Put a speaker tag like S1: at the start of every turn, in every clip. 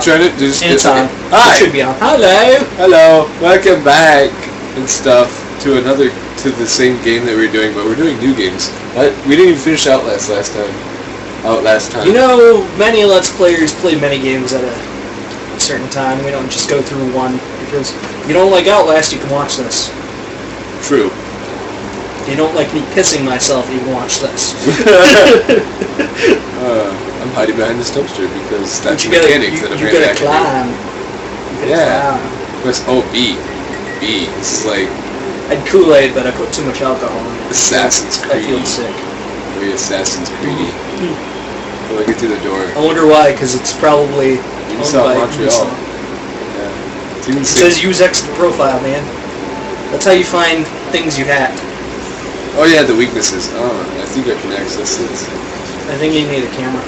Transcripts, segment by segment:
S1: trying to just
S2: It's on.
S1: Hi.
S2: It should be on. Hello.
S1: Hello. Welcome back and stuff to the same game that we were doing, but we're doing new games. We didn't even finish Outlast last time.
S2: You know, many Let's Players play many games at a certain time. We don't just go through one, because if you don't like Outlast, you can watch this.
S1: True.
S2: If you don't like me pissing myself, you can watch this.
S1: I'm hiding behind this dumpster because that's
S2: you
S1: mechanics that
S2: you gotta climb.
S1: Yeah. Press B. This is like...
S2: I had Kool-Aid, but I put too much alcohol in it.
S1: Assassin's Creed.
S2: I feel sick.
S1: Very Assassin's Creedy. Will I get through the door?
S2: I wonder why, because it's probably owned by
S1: Montreal.
S2: Ubisoft.
S1: Yeah.
S2: It says use extra profile, man. That's how you find things you hacked.
S1: Oh yeah, the weaknesses. Oh, I think I can access this.
S2: I think you need a camera.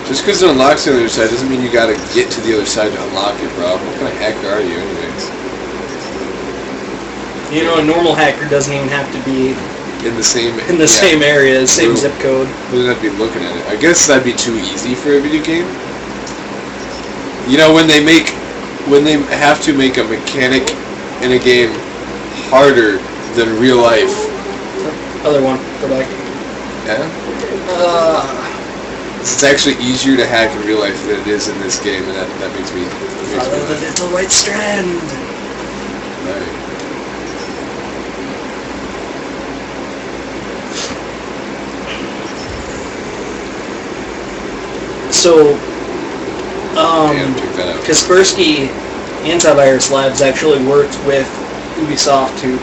S1: Just because it unlocks the other side doesn't mean you gotta get to the other side to unlock it, bro. What kind of hacker are you, anyways?
S2: You know, a normal hacker doesn't even have to be
S1: in the same
S2: same area, the same zip code.
S1: Doesn't have to be looking at it. I guess that'd be too easy for a video game. You know, when they have to make a mechanic in a game harder than real life.
S2: Other one, go back.
S1: Yeah. It's actually easier to hack in real life than it is in this game, and that makes me.
S2: Follow the little white strand.
S1: Right.
S2: So,
S1: check that out.
S2: Kaspersky Antivirus Labs actually worked with Ubisoft to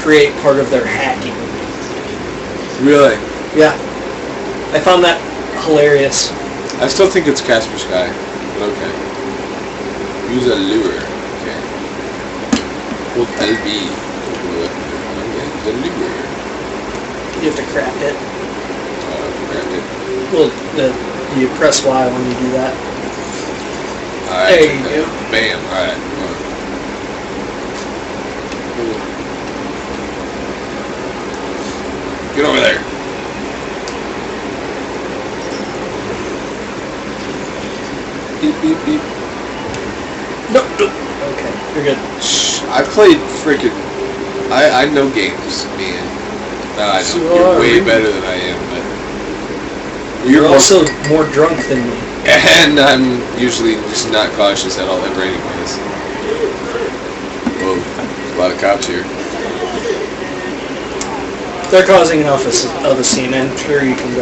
S2: create part of their hacking.
S1: Really?
S2: Yeah. I found that hilarious.
S1: I still think it's Kaspersky, but okay. Use a lure. Okay. Hold LB. Okay, the lure.
S2: You have to craft it.
S1: Craft it.
S2: Well, you press Y when you do that.
S1: Alright.
S2: There you go.
S1: Bam. Alright. Get over there. Beep, beep, beep.
S2: Nope. Okay, you're good.
S1: I've played freaking... I know games, man. I know. You're way better than I am, but...
S2: You're also more drunk than me.
S1: And I'm usually just not cautious at all ever anyways. Whoa, there's a lot of cops here.
S2: They're causing enough of a scene. I'm sure you can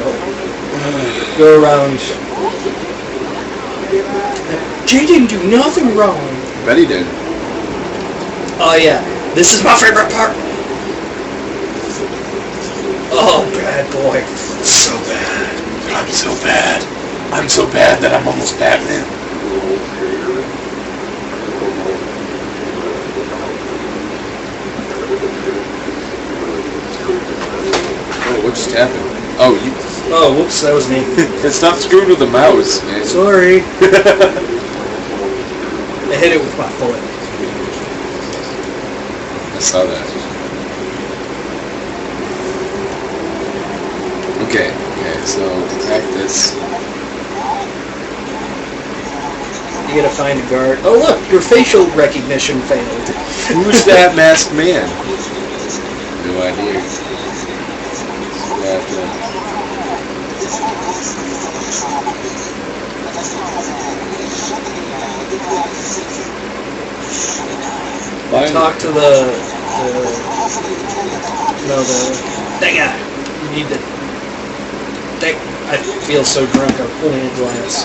S2: go around. Jay didn't do nothing wrong.
S1: I bet he did.
S2: Oh yeah, this is my favorite part. Oh, bad boy. So bad.
S1: I'm so bad. I'm so bad that I'm almost Batman. Oh, what just happened? Oh, you...
S2: Oh, whoops, that was me.
S1: It's not screwed with the mouse, man.
S2: Sorry. I hit it with my foot.
S1: I saw that. Okay, so attack this.
S2: You gotta find a guard. Oh look, your facial recognition failed.
S1: Who's that masked man? No idea.
S2: Talk to the that guy. You need to. I feel so drunk. I'm pulling a glass.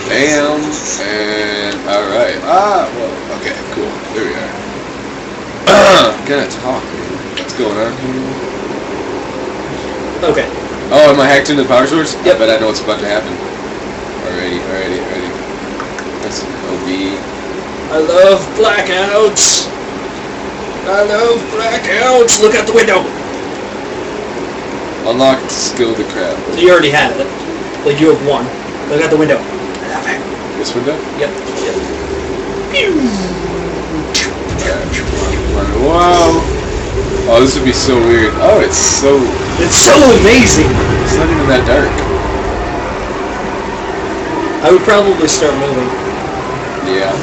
S1: Bam, and alright. Well, okay, cool. There we are. Gonna talk, man. What's going on here?
S2: Okay.
S1: Oh, am I hacked into the power source?
S2: Yep.
S1: I bet I know what's about to happen. Alrighty. That's OB.
S2: I love blackouts. Look out the window.
S1: Unlocked skill of the crowd.
S2: You already had it. Like you have one. Look out the window.
S1: This window?
S2: Yep.
S1: Whoa! Oh, this would be so weird. Oh, it's so
S2: amazing.
S1: It's not even that dark.
S2: I would probably start moving.
S1: Yeah.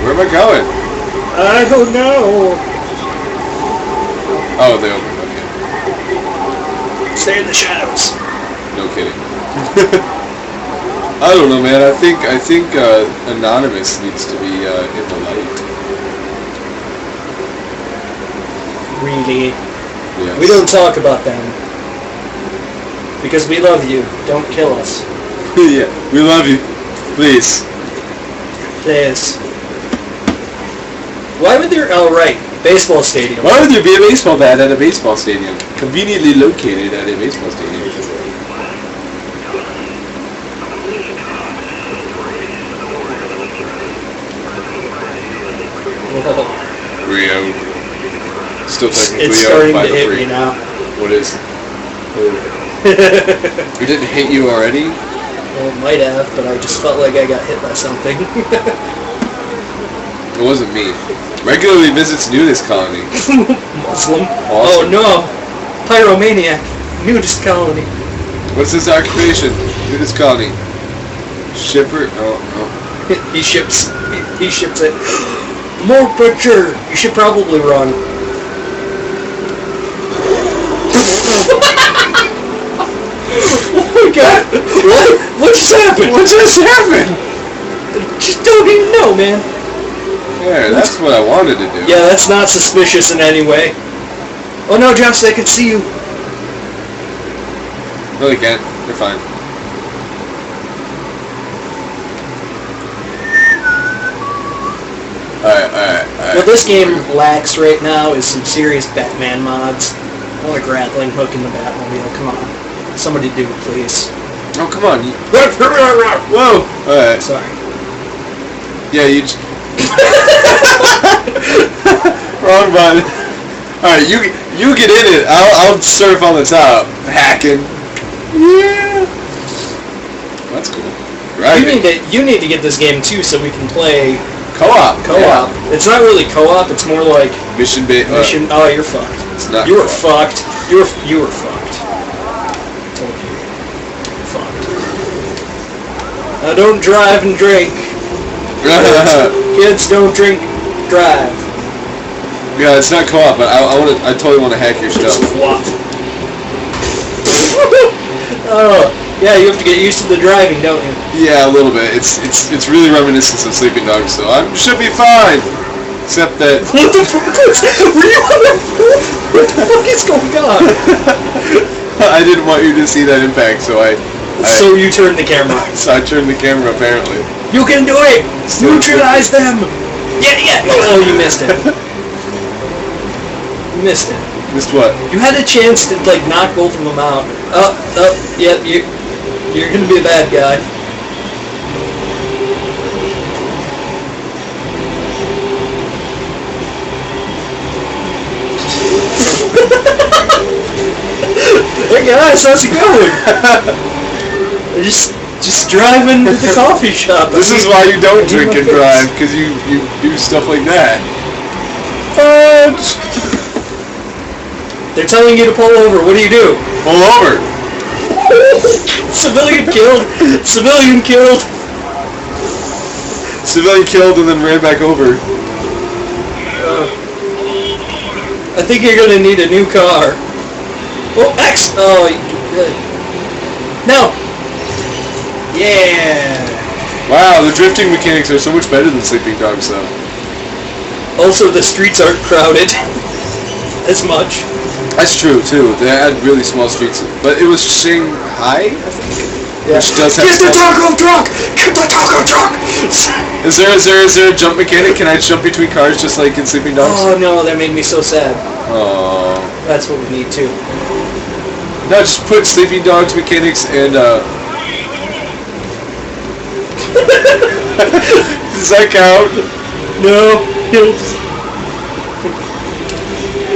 S1: Where am I going?
S2: I don't know.
S1: Oh, they opened. Okay.
S2: Stay in the shadows.
S1: No kidding. I don't know, man. I think Anonymous needs to be in the light.
S2: Really?
S1: Yes.
S2: We don't talk about them. Because we love you. Don't kill us.
S1: Yeah, we love you. Please.
S2: Please. Why would there... Oh, right. Baseball stadium.
S1: Why would there be a baseball bat at a baseball stadium? Conveniently located at a baseball stadium.
S2: Whoa.
S1: Rio. Still technically
S2: It's
S1: owned
S2: starting
S1: by
S2: to
S1: the
S2: hit
S1: free.
S2: me now.
S1: What is? It didn't hit you already?
S2: Well, it might have, but I just felt like I got hit by something.
S1: It wasn't me. Regularly visits nudist colony.
S2: Muslim.
S1: Awesome.
S2: Oh no! Pyromaniac. Nudist colony.
S1: What's his occupation? Nudist colony. Shipper? Oh, no.
S2: He ships it. More butcher! You should probably run. Oh my god! What just happened?
S1: What just happened?
S2: Just don't even know, man.
S1: Yeah, that's what I wanted to do.
S2: Yeah, that's not suspicious in any way. Oh no, Josh, they can see you.
S1: No, they can't. They're fine. Alright.
S2: What this game lacks right now is some serious Batman mods. I want a grappling hook in the Batmobile. Come on. Somebody do it, please.
S1: Oh, come on. Whoa! Alright.
S2: Sorry.
S1: Yeah, you just... Wrong button. Alright, you get in it. I'll surf on the top. Hacking. Yeah. That's cool. Right.
S2: You need to get this game too so we can play
S1: Co-op.
S2: co-op.
S1: Yeah.
S2: It's not really co-op, it's more like
S1: Mission.
S2: oh, you're fucked.
S1: It's not.
S2: You were
S1: co-op.
S2: fucked. You were fucked. Told you. Fucked. Now don't drive and drink. Kids don't drink, drive.
S1: Yeah, it's not co-op, but I totally want to hack your stuff.
S2: Oh, yeah, you have to get used to the driving, don't you?
S1: Yeah, a little bit. It's really reminiscent of Sleeping Dogs, so I should be fine. Except that.
S2: What the fuck? Were you on the What the fuck is going on?
S1: I didn't want you to see that impact, so
S2: So you turned the camera.
S1: So I turned the camera, apparently.
S2: You can do it! Neutralize them! Yeah. Oh, you missed it. You missed it.
S1: Missed what?
S2: You had a chance to like knock both of them out. Yeah, you're gonna be a bad guy. Hey guys, how's it going? Just driving to the coffee shop.
S1: This is why you don't drink and drive, because you do stuff like that. Punch!
S2: They're telling you to pull over. What do?
S1: Pull over!
S2: Civilian killed! Civilian killed!
S1: Civilian killed and then ran back over.
S2: I think you're gonna need a new car. Oh, X! Oh, good. No! Yeah!
S1: Wow, the drifting mechanics are so much better than Sleeping Dogs, though.
S2: Also, the streets aren't crowded as much.
S1: That's true, too. They had really small streets. But it was Shanghai, I think?
S2: Yeah.
S1: Which does have
S2: Get the taco truck! Get the taco truck!
S1: Is there a jump mechanic? Can I jump between cars just like in Sleeping Dogs?
S2: Oh no, that made me so sad.
S1: Oh.
S2: That's what we need too.
S1: No, just put Sleeping Dogs mechanics and does that count?
S2: No.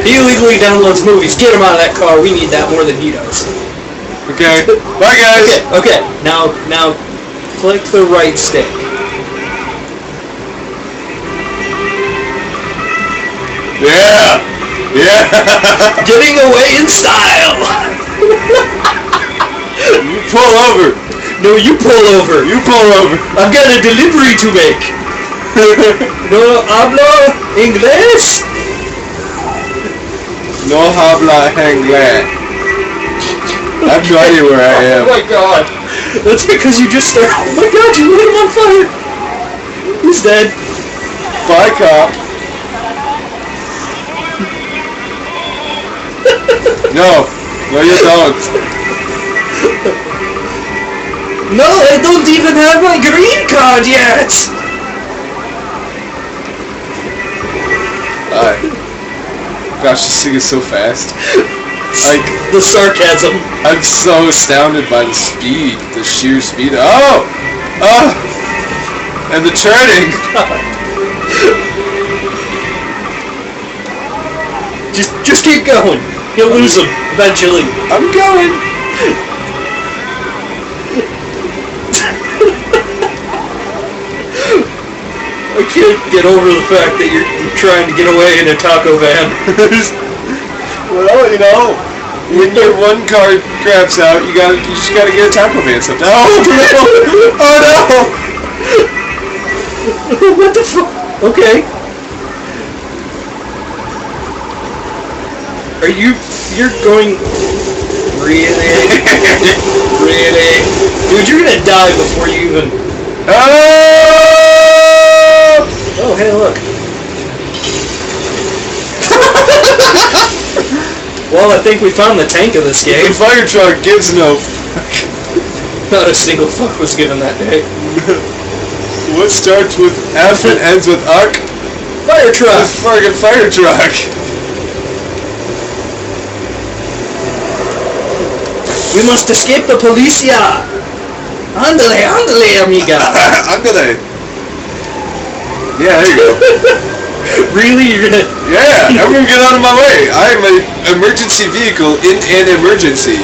S2: He illegally downloads movies. Get him out of that car. We need that more than he does.
S1: Okay. Bye, guys.
S2: Okay. Now, click the right stick.
S1: Yeah.
S2: Getting away in style.
S1: Pull over.
S2: No, you pull over.
S1: You pull over.
S2: I've got a delivery to make. No habla inglés?
S1: No habla inglés. I have no idea where I am.
S2: Oh my god. That's because you just started. Oh my god, you lit him on fire. He's dead.
S1: Bye, cop. No. No, you don't.
S2: No, I don't even have my green card yet.
S1: Gosh, this thing is so fast. Like,
S2: the sarcasm.
S1: I'm so astounded by the speed, the sheer speed. Oh! Oh! And the turning!
S2: Just keep going. You'll lose him eventually.
S1: I'm going!
S2: I can't get over the fact that you're trying to get away in a taco van.
S1: Well, you know, when your one card craps out, you just gotta get a taco van something. Oh no! Oh no!
S2: What the fuck? Okay. You're going... Really? Really? Dude, you're gonna die before you even... Oh, hey, look. Well, I think we found the tank of this game.
S1: The fire truck gives no fuck.
S2: Not a single fuck was given that day.
S1: What starts with F and ends with UCK?
S2: Fire truck!
S1: This fucking fire truck.
S2: We must escape the policia! Ándale, ándale, amiga!
S1: Ándale. Yeah, there you go.
S2: Really? You're gonna...
S1: Yeah, everyone get out of my way. I am an emergency vehicle in an emergency.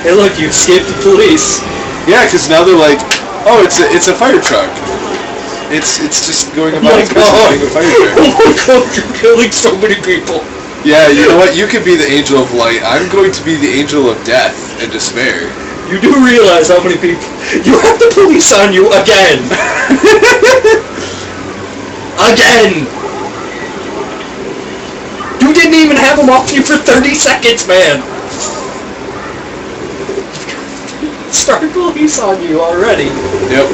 S2: Hey look, you escaped the police.
S1: Yeah, because now they're like, oh, it's a fire truck. It's just going about its business being a fire truck.
S2: Oh my god, you're killing so many people.
S1: Yeah, you know what? You can be the angel of light. I'm going to be the angel of death and despair.
S2: You do realize how many people... You have the police on you again! Again! You didn't even have them off you for 30 seconds, man! Start police on you already.
S1: Yep.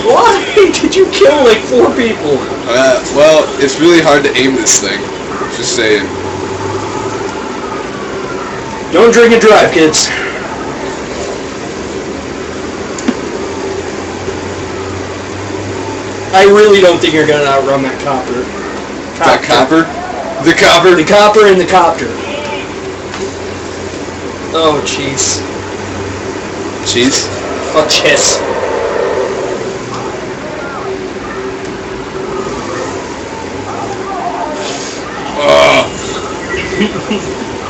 S2: Why did you kill like 4 people?
S1: Well, it's really hard to aim this thing. Just saying.
S2: Don't drink and drive, kids. I really don't think you're gonna outrun that copper.
S1: That copper? The copper?
S2: The copper and the copter. Oh, jeez.
S1: Cheese?
S2: Oh, cheese.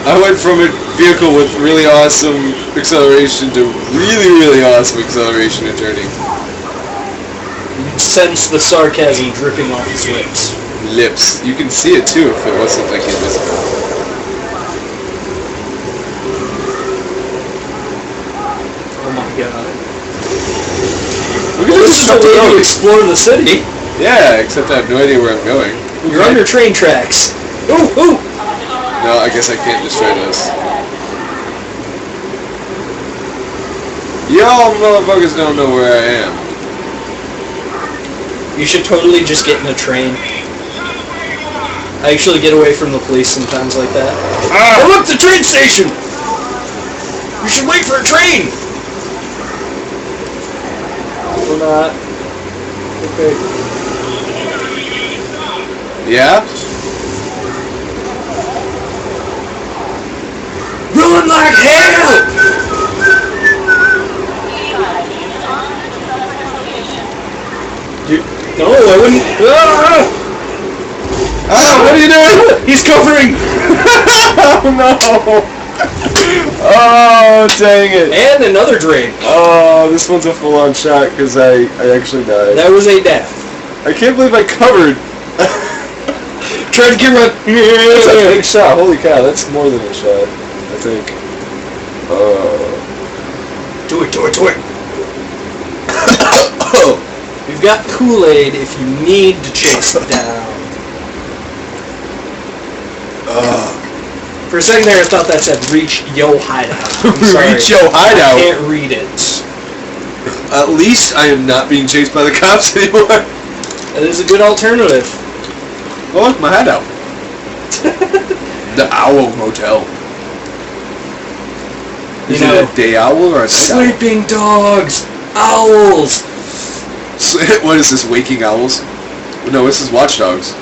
S1: I went from a vehicle with really awesome acceleration to really awesome acceleration and turning.
S2: You sense the sarcasm dripping off his lips.
S1: Lips. You can see it too if it wasn't like invisible.
S2: Oh my god.
S1: Look
S2: Well,
S1: at
S2: this is a way to explore the city.
S1: Yeah, except I have no idea where I'm going.
S2: You're under train tracks. Ooh, ooh!
S1: No, I guess I can't destroy those. Y'all motherfuckers don't know where I am.
S2: You should totally just get in a train. I actually get away from the police sometimes like that.
S1: Ah!
S2: Oh look, the train station! You should wait for a train! Or not. Okay.
S1: Yeah?
S2: Run like hell! No, I wouldn't. Ah!
S1: Ah, what are you doing?
S2: He's covering!
S1: Oh no! Oh, dang it.
S2: And another drain.
S1: Oh, this one's a full-on shot because I actually died.
S2: That was a death.
S1: I can't believe I covered.
S2: Try to give a...
S1: That's a big shot. Holy cow, that's more than a shot, I think.
S2: Do Do it. We've got Kool-Aid if you need to chase it down. For a second there, I thought that said reach yo hideout. I'm sorry.
S1: Reach yo hideout?
S2: I can't read it.
S1: At least I am not being chased by the cops anymore.
S2: That is a good alternative.
S1: Oh, look, my hideout. The Owl Motel. Is it a day owl or a night owl?
S2: Sleeping dogs! Owls!
S1: What is this, waking owls? No, this is watchdogs.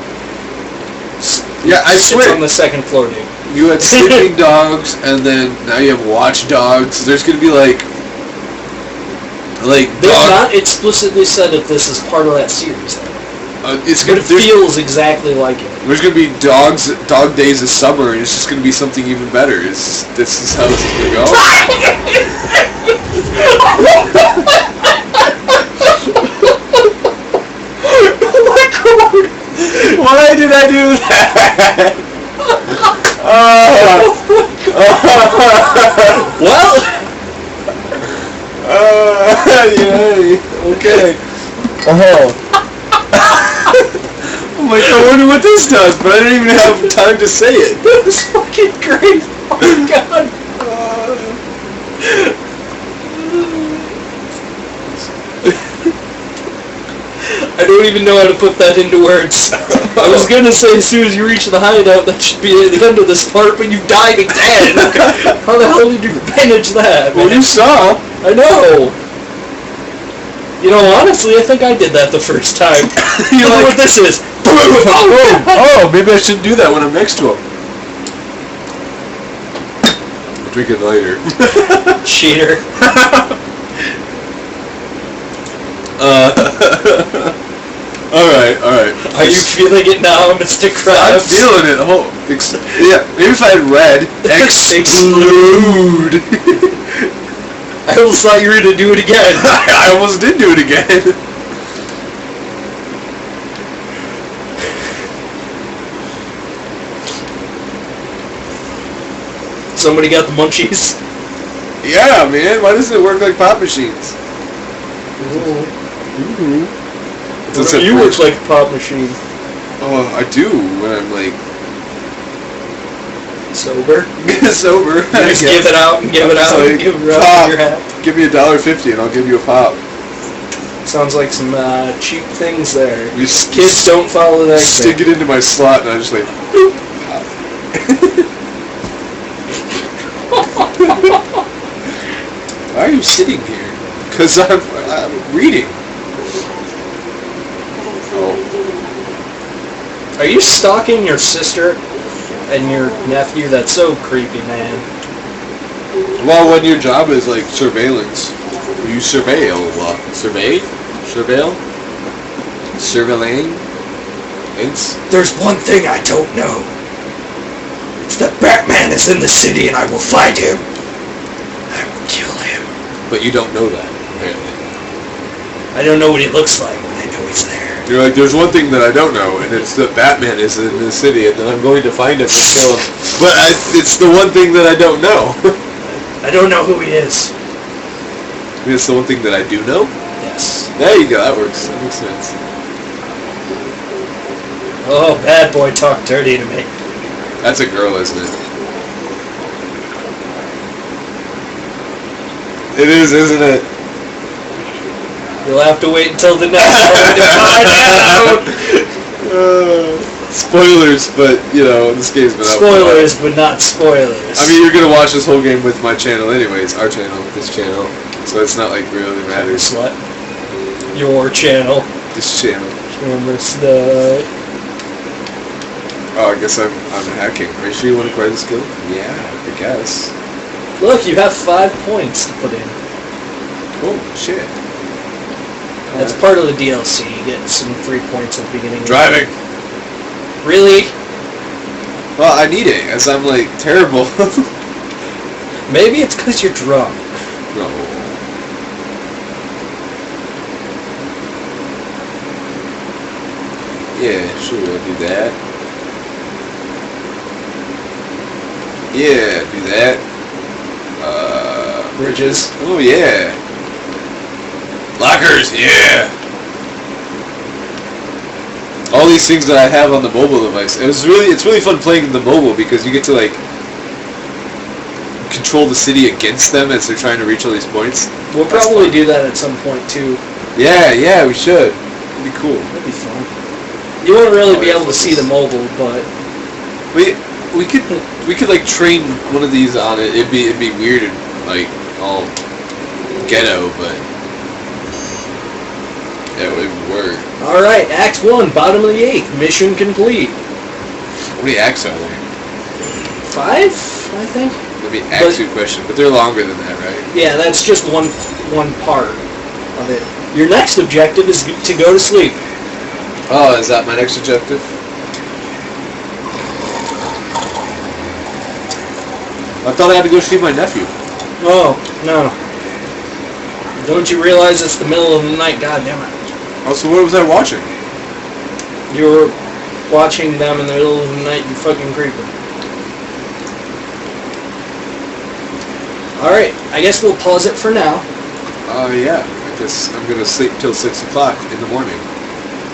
S1: Yeah, I swear.
S2: It's on the second floor, dude.
S1: You had sleeping dogs, and then now you have watchdogs. There's gonna be like
S2: they've not explicitly said if this is part of that series.
S1: It's
S2: but
S1: gonna.
S2: It feels exactly like it.
S1: There's gonna be dog days of summer, and it's just gonna be something even better. This is how this is gonna go.
S2: Oh my god!
S1: Why did I do that?
S2: Well.
S1: Yeah. Okay. Oh my god! I wonder what this does, but I didn't even have time to say it.
S2: That was fucking great. Oh my god. I don't even know how to put that into words. I was gonna say as soon as you reach the hideout, that should be at the end of this part, but you died again. How the hell did you manage that?
S1: Well, you saw.
S2: I know. You know, honestly, I think I did that the first time. You know what this is?
S1: Oh, maybe I shouldn't do that when I'm next to him. I'll drink it later.
S2: Cheater.
S1: Alright.
S2: Are you feeling it now, Mr. Krabs?
S1: I'm feeling it. Yeah, maybe if I had read exclude.
S2: I almost thought you were going to do it again.
S1: I almost did do it again.
S2: Somebody got the munchies?
S1: Yeah, man. Why doesn't it work like pop machines?
S2: Ooh.
S1: Does it
S2: You look like a pop machine.
S1: Oh, I do when I'm like
S2: sober.
S1: Sober.
S2: You just give it out and give it out and give it out your hat.
S1: Give me $1.50 and I'll give you a pop.
S2: Sounds like some cheap things there.
S1: You
S2: Kids don't follow that.
S1: Stick it into my slot and I just like boop, pop. Why are you sitting here? Because I'm reading. Oh.
S2: Are you stalking your sister and your nephew? That's so creepy, man.
S1: Well, when your job is like surveillance, you surveil. Surveil? Surveilling?
S2: There's one thing I don't know. It's that Batman is in the city and I will find him. I will kill him.
S1: But you don't know that, apparently.
S2: I don't know what he looks like, but I know he's there.
S1: You're like, there's one thing that I don't know, and it's that Batman is in the city, and then I'm going to find him and kill him. But it's the one thing that I don't know.
S2: I don't know who he is.
S1: It's the one thing that I do know?
S2: Yes.
S1: There you go, that works. That makes sense.
S2: Oh, bad boy talk dirty to me.
S1: That's a girl, isn't it? It is, isn't it?
S2: You'll have to wait until the next one to find out.
S1: Spoilers, but, you know, this game's been out.
S2: Spoilers, but not spoilers.
S1: I mean, you're going to watch this whole game with my channel anyways. Our channel, this channel. So it's not like really matters.
S2: What? Your channel.
S1: This channel. Oh, I guess I'm hacking. Are you sure you want to acquire the skill? Yeah, I guess.
S2: Look, you have 5 points to put in.
S1: Oh, shit.
S2: That's part of the DLC. You get some free points at the beginning.
S1: Driving.
S2: Really?
S1: Well, I need it, as I'm, like, terrible.
S2: Maybe it's because you're drunk.
S1: No. Yeah, sure, I'll do that. Yeah, do that.
S2: Bridges.
S1: Oh yeah. Lockers, yeah. All these things that I have on the mobile device. It's really fun playing the mobile because you get to like control the city against them as they're trying to reach all these points.
S2: We'll probably do that at some point too.
S1: Yeah, we should. It'd be cool.
S2: That'd be fun. You won't really be able to see the mobile, but
S1: we could like train one of these on it. It'd be weird and like all ghetto, but yeah, it would work.
S2: All right, Act 1, bottom of the 8th, mission complete.
S1: How many acts are there?
S2: 5, I think.
S1: Let me ask you a question, but they're longer than that, right?
S2: Yeah, that's just one part of it. Your next objective is to go to sleep.
S1: Oh, is that my next objective? I thought I had to go see my nephew.
S2: Oh, no. Don't you realize it's the middle of the night? God damn it.
S1: Oh, so what was I watching?
S2: You were watching them in the middle of the night, you fucking creeper. Alright, I guess we'll pause it for now.
S1: Yeah. I guess I'm gonna sleep till 6 o'clock in the morning.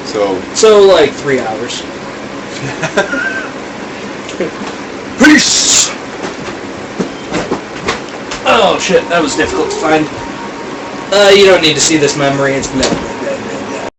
S2: So like 3 hours.
S1: Peace!
S2: Oh shit, that was difficult to find. You don't need to see this memory, it's memory.